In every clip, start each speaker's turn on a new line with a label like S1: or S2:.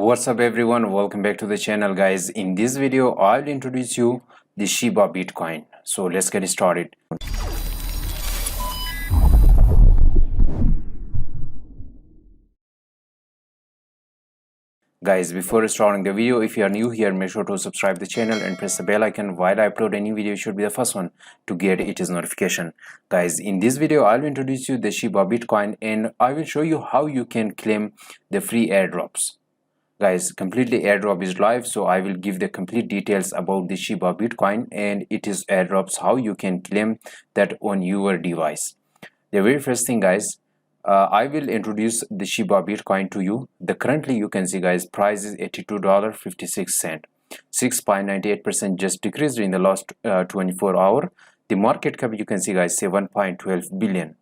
S1: What's up everyone, welcome back to the channel guys. In this video I'll introduce you the Shiba Bitcoin. So let's get started. Guys, before starting the video, if you are new here, make sure to subscribe the channel and press the bell icon. While I upload a new video, you should be the first one to get its notification. Guys, in this video I'll introduce you the Shiba Bitcoin and I will show you how you can claim the free airdrops. Guys, completely airdrop is live, so I will give the complete details about the Shiba Bitcoin and it is airdrops, how you can claim that on your device. The very first thing guys, I will introduce the Shiba Bitcoin to you. The currently you can see guys, price is $82.56, 6.98% just decreased in the last 24 hours. The market cap you can see guys, 7.12 billion,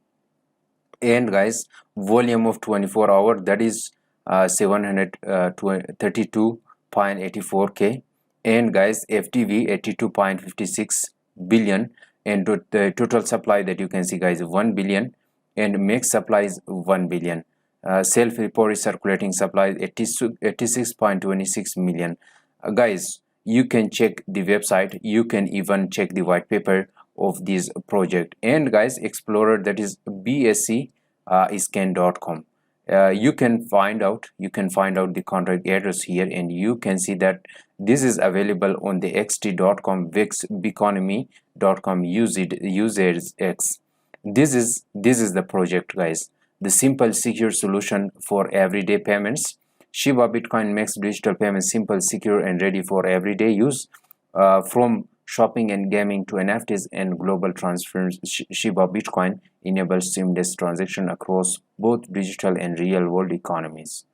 S1: and guys volume of 24 hours, that is 732.84k, and guys FTV 82.56 billion, and the total supply that you can see guys 1 billion, and max supply is 1 billion. Self-report is circulating supply 86.26 million. Guys, you can check the website, you can even check the white paper of this project, and guys explorer, that is bscscan.com. You can find out the contract address here, and you can see that this is available on the xt.com, vixbeconomy.com, users x. This is the project guys, the simple secure solution for everyday payments. Shiba Bitcoin makes digital payments simple, secure, and ready for everyday use, from shopping and gaming to NFTs and global transfers. Shiba Bitcoin enables seamless transaction across both digital and real world economies.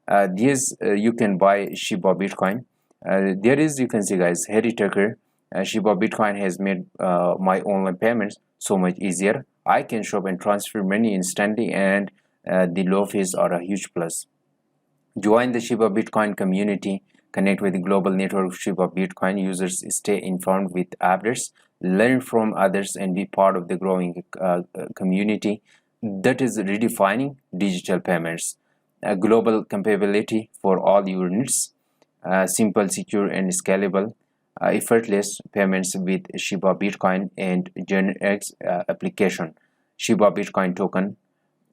S1: You can buy Shiba Bitcoin. There is, you can see guys, Harry Tucker, Shiba Bitcoin has made my online payments so much easier. I can shop and transfer money instantly, and the low fees are a huge plus. Join the Shiba Bitcoin community, connect with the global network of Shiba Bitcoin users, stay informed with updates, learn from others, and be part of the growing community that is redefining digital payments. Global compatibility for all your needs, simple, secure, and scalable, effortless payments with Shiba Bitcoin and GenX application. Shiba Bitcoin token.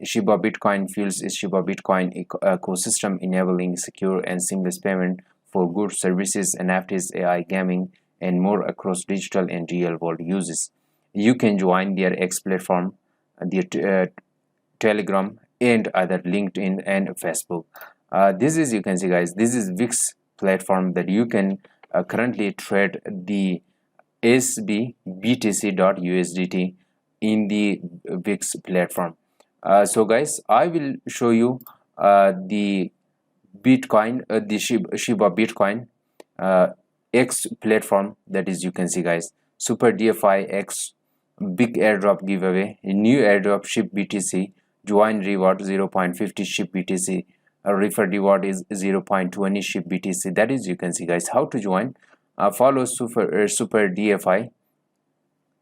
S1: Shiba Bitcoin fuels is Shiba Bitcoin ecosystem, enabling secure and seamless payment for goods, services, NFTs, AI, gaming, and more across digital and real world uses. You can join their X platform, their Telegram, and other LinkedIn and Facebook. This is, you can see guys, this is VIX platform that you can currently trade the SHIBBTC.USDT in the VIX platform. So guys, I will show you the Bitcoin, the Shiba Bitcoin X platform, that is, you can see guys, Super DeFi X, big airdrop giveaway, new airdrop SHIBBTC, join reward 0.50 SHIBBTC, refer reward is 0.20 SHIBBTC. That is, you can see guys, how to join. Follow Super DeFi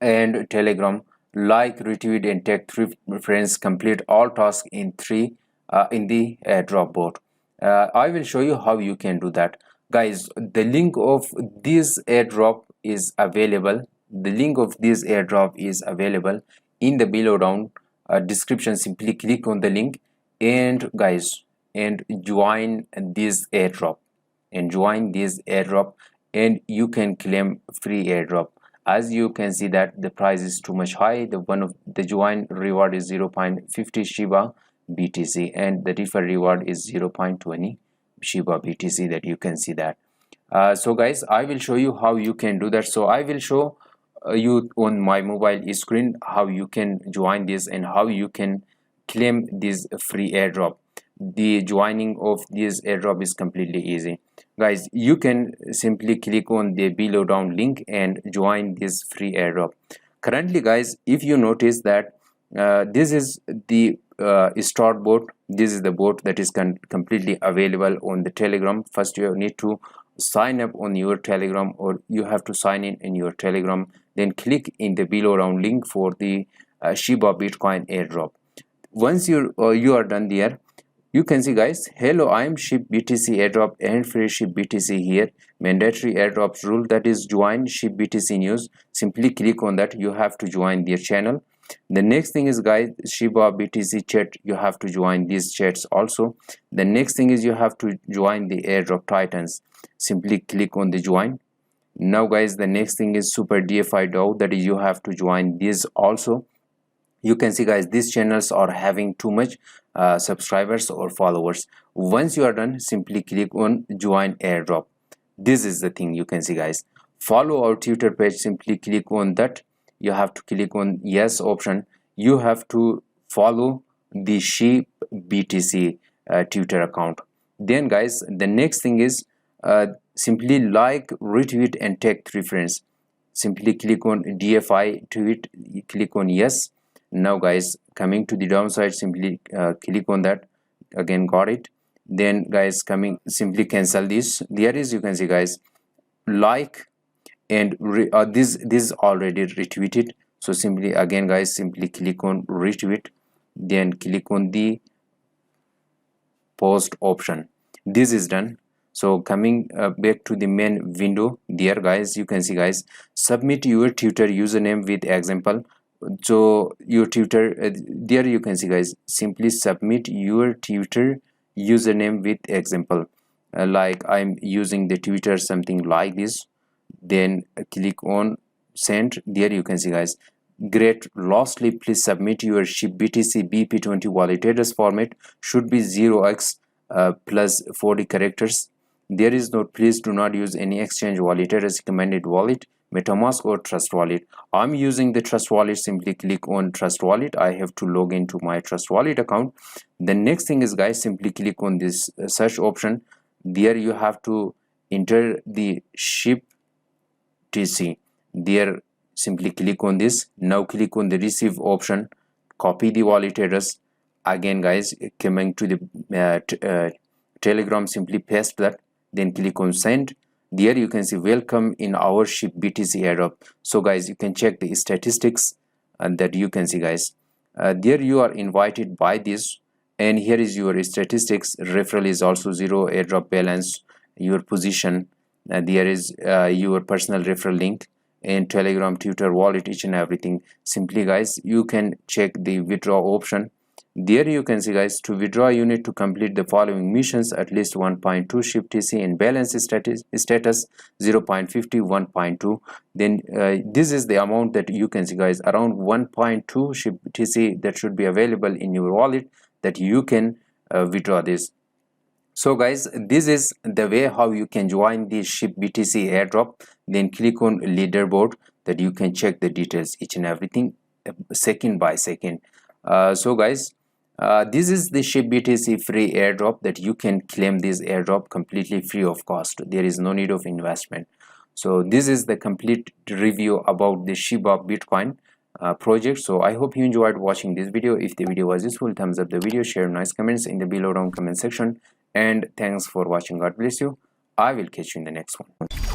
S1: and Telegram, like, retweet, and tag 3 friends. Complete all tasks in the airdrop bot. I will show you how you can do that guys. The link of this airdrop is available. The link of this airdrop is available in the below down description. Simply click on the link and guys, and join this airdrop, and you can claim free airdrop. As you can see that the price is too much high. The one of the join reward is 0.50 Shiba BTC, and the refer reward is 0.20 Shiba BTC, that you can see that. So guys, I will show you how you can do that. So I will show you on my mobile screen how you can join this and how you can claim this free airdrop. The joining of this airdrop is completely easy guys. You can simply click on the below down link and join this free airdrop. Currently guys, if you notice that this is the start bot, this is the bot that is completely available on the Telegram. First you need to sign up on your Telegram, or you have to sign in your Telegram, then click in the below down link for the Shiba Bitcoin airdrop. Once you are done there, You can see guys, hello, I am SHIBBTC airdrop and free SHIBBTC here. Mandatory airdrops rule, that is join SHIBBTC news. Simply click on that. You have to join their channel. The next thing is guys, SHIBA BTC chat. You have to join these chats also. The next thing is you have to join the airdrop titans. Simply click on the join. Now guys, the next thing is super DeFi DAO, that is you have to join this also. You can see guys, these channels are having too much subscribers or followers. Once you are done, simply click on join airdrop. This is the thing. You can see guys, follow our Twitter page. Simply click on that. You have to click on yes option. You have to follow the SHIBBTC Twitter account. Then guys, the next thing is simply like, retweet and tag 3 friends. Simply click on DFI tweet, click on yes. Now guys, coming to the downside, simply click on that. Again, got it. Then guys, coming, simply cancel this. There is, you can see guys, like and this is already retweeted. So simply again guys, simply click on retweet, then click on the post option. This is done. So coming back to the main window, there guys, you can see guys, submit your Twitter username with example. So your Twitter there you can see guys, simply submit your Twitter username with example, like I'm using the Twitter something like this. Then click on send. There you can see guys, great. Lastly, please submit your SHIBBTC BP20 wallet address format should be 0x plus 40 characters. There is no, please do not use any exchange wallet address, recommended wallet, Metamask or Trust Wallet. I'm using the Trust Wallet. Simply click on Trust Wallet. I have to log into my Trust Wallet account. The next thing is guys, simply click on this search option. There you have to enter the SHIBTC. There simply click on this. Now click on the receive option, copy the wallet address. Again guys, coming to the Telegram, simply paste that, then click on send. There you can see welcome in our SHIBBTC airdrop. So guys, you can check the statistics and that you can see guys, there you are invited by this, and here is your statistics. Referral is also 0, airdrop balance, your position, there is your personal referral link, and Telegram, Twitter, wallet, each and everything. Simply guys, you can check the withdraw option. There you can see guys, to withdraw you need to complete the following missions: at least 1.2 SHIBTC in balance status 0.50 1.2. Then this is the amount that you can see guys, around 1.2 SHIBTC that should be available in your wallet, that you can withdraw this. So guys, this is the way how you can join the SHIBBTC airdrop. Then click on leaderboard, that you can check the details, each and everything second by second. So guys, this is the SHIBBTC free airdrop, that you can claim this airdrop completely free of cost. There is no need of investment. So this is the complete review about the SHIBA Bitcoin project. So I hope you enjoyed watching this video. If the video was useful, thumbs up the video, share nice comments in the below down comment section, and thanks for watching. God bless you. I will catch you in the next one.